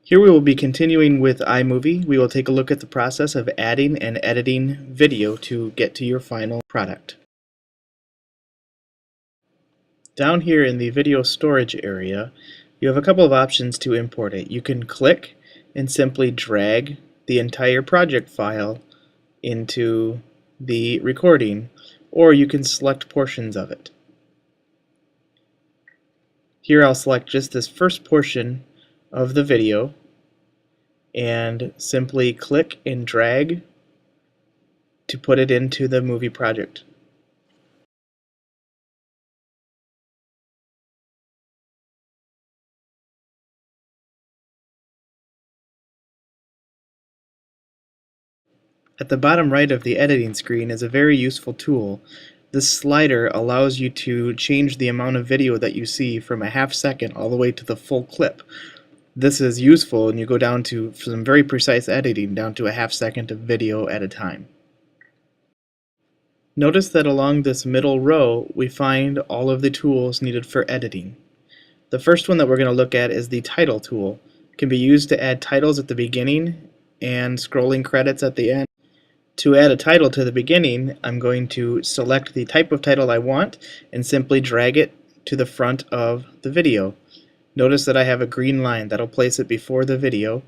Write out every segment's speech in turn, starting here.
Here we will be continuing with iMovie. We will take a look at the process of adding and editing video to get to your final product. Down here in the video storage area, you have a couple of options to import it. You can click and simply drag the entire project file into the recording, or you can select portions of it. Here I'll select just this first portion of the video and simply click and drag to put it into the movie project. At the bottom right of the editing screen is a very useful tool. This slider allows you to change the amount of video that you see from a half second all the way to the full clip. This is useful and you go down to some very precise editing down to a half second of video at a time. Notice that along this middle row we find all of the tools needed for editing. The first one that we're going to look at is the title tool. It can be used to add titles at the beginning and scrolling credits at the end. To add a title to the beginning, I'm going to select the type of title I want and simply drag it to the front of the video. Notice that I have a green line that'll place it before the video,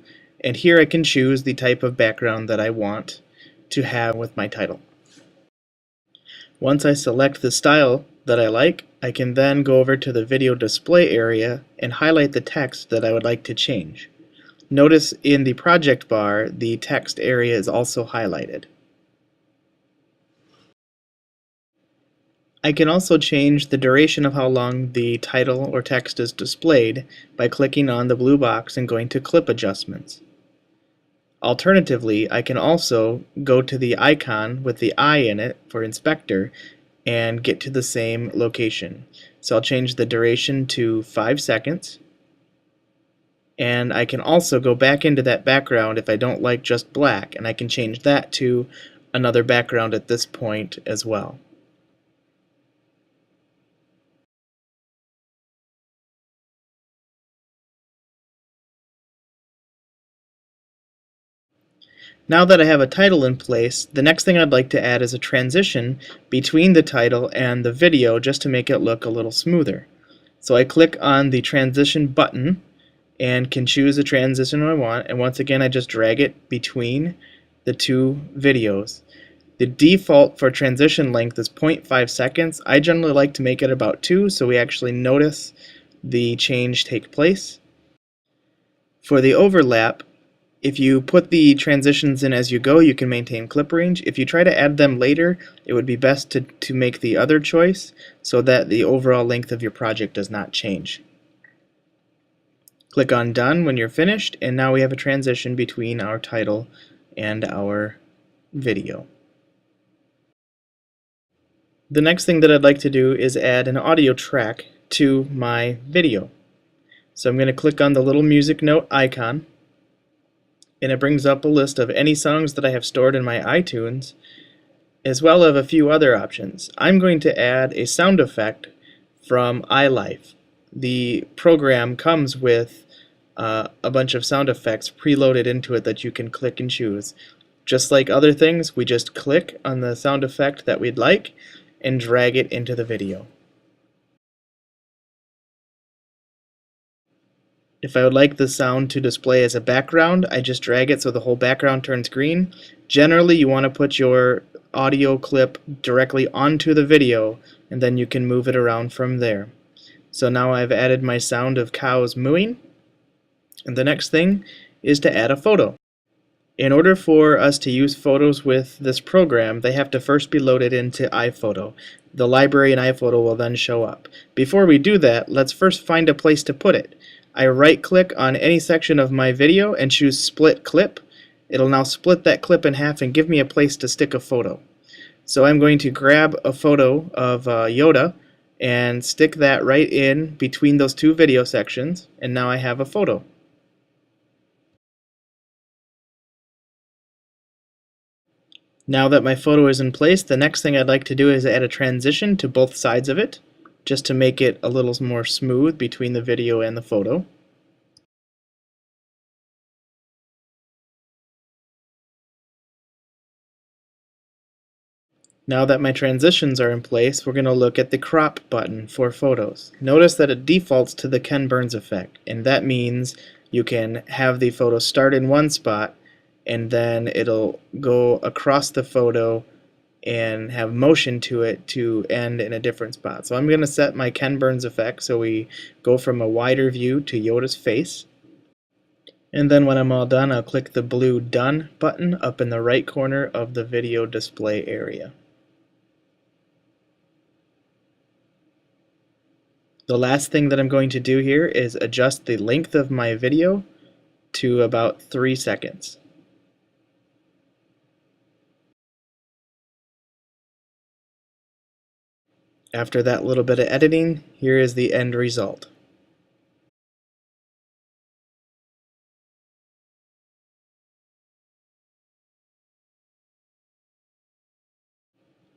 and here I can choose the type of background that I want to have with my title. Once I select the style that I like, I can then go over to the video display area and highlight the text that I would like to change. Notice in the project bar the text area is also highlighted. I can also change the duration of how long the title or text is displayed by clicking on the blue box and going to Clip Adjustments. Alternatively, I can also go to the icon with the eye in it for Inspector and get to the same location. So I'll change the duration to 5 seconds, and I can also go back into that background if I don't like just black, and I can change that to another background at this point as well. Now that I have a title in place, the next thing I'd like to add is a transition between the title and the video just to make it look a little smoother. So I click on the transition button and can choose the transition I want, and once again I just drag it between the two videos. The default for transition length is 0.5 seconds. I generally like to make it about 2 so we actually notice the change take place. For the overlap, if you put the transitions in as you go, you can maintain clip range. If you try to add them later, it would be best to make the other choice so that the overall length of your project does not change. Click on Done when you're finished, and now we have a transition between our title and our video. The next thing that I'd like to do is add an audio track to my video. So I'm going to click on the little music note icon, and it brings up a list of any songs that I have stored in my iTunes, as well as a few other options. I'm going to add a sound effect from iLife. The program comes with a bunch of sound effects preloaded into it that you can click and choose. Just like other things, we just click on the sound effect that we'd like and drag it into the video. If I would like the sound to display as a background, I just drag it so the whole background turns green. Generally, you want to put your audio clip directly onto the video, and then you can move it around from there. So now I've added my sound of cows mooing, and the next thing is to add a photo. In order for us to use photos with this program, they have to first be loaded into iPhoto. The library in iPhoto will then show up. Before we do that, let's first find a place to put it. I right-click on any section of my video and choose Split Clip. It'll now split that clip in half and give me a place to stick a photo. So I'm going to grab a photo of Yoda and stick that right in between those two video sections, and now I have a photo. Now that my photo is in place, the next thing I'd like to do is add a transition to both sides of it, just to make it a little more smooth between the video and the photo. Now that my transitions are in place, we're going to look at the crop button for photos. Notice that it defaults to the Ken Burns effect, and that means you can have the photo start in one spot and then it'll go across the photo and have motion to it to end in a different spot. So I'm going to set my Ken Burns effect so we go from a wider view to Yoda's face. And then when I'm all done, I'll click the blue Done button up in the right corner of the video display area. The last thing that I'm going to do here is adjust the length of my video to about 3 seconds. After that little bit of editing, here is the end result.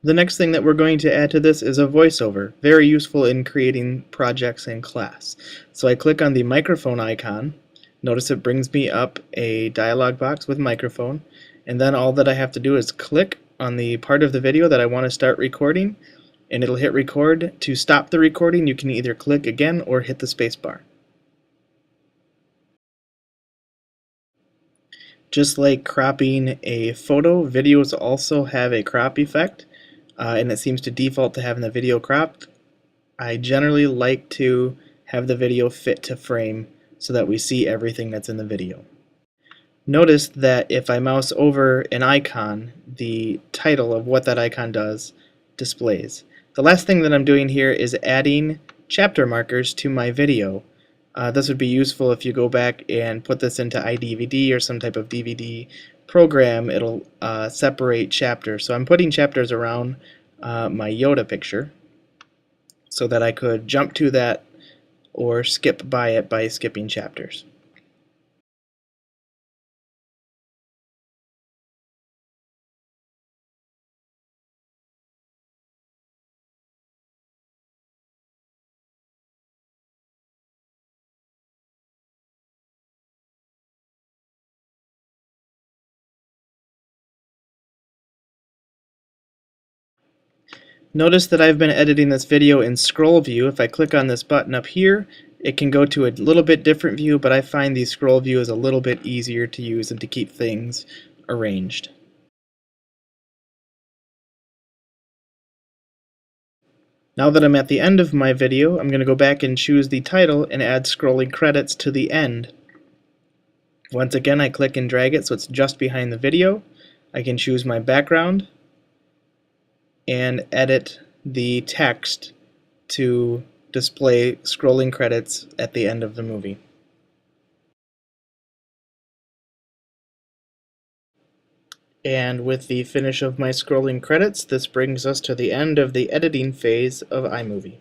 The next thing that we're going to add to this is a voiceover, very useful in creating projects in class. So I click on the microphone icon. Notice it brings me up a dialog box with microphone, and then all that I have to do is click on the part of the video that I want to start recording, and it'll hit record. To stop the recording, you can either click again or hit the space bar. Just like cropping a photo, videos also have a crop effect, and it seems to default to having the video cropped. I generally like to have the video fit to frame so that we see everything that's in the video. Notice that if I mouse over an icon, the title of what that icon does displays. The last thing that I'm doing here is adding chapter markers to my video. This would be useful if you go back and put this into iDVD or some type of DVD program. It'll separate chapters. So I'm putting chapters around my Yoda picture so that I could jump to that or skip by it by skipping chapters. Notice that I've been editing this video in scroll view. If I click on this button up here, it can go to a little bit different view, but I find the scroll view is a little bit easier to use and to keep things arranged. Now that I'm at the end of my video, I'm going to go back and choose the title and add scrolling credits to the end. Once again, I click and drag it so it's just behind the video. I can choose my background and edit the text to display scrolling credits at the end of the movie. And with the finish of my scrolling credits, this brings us to the end of the editing phase of iMovie.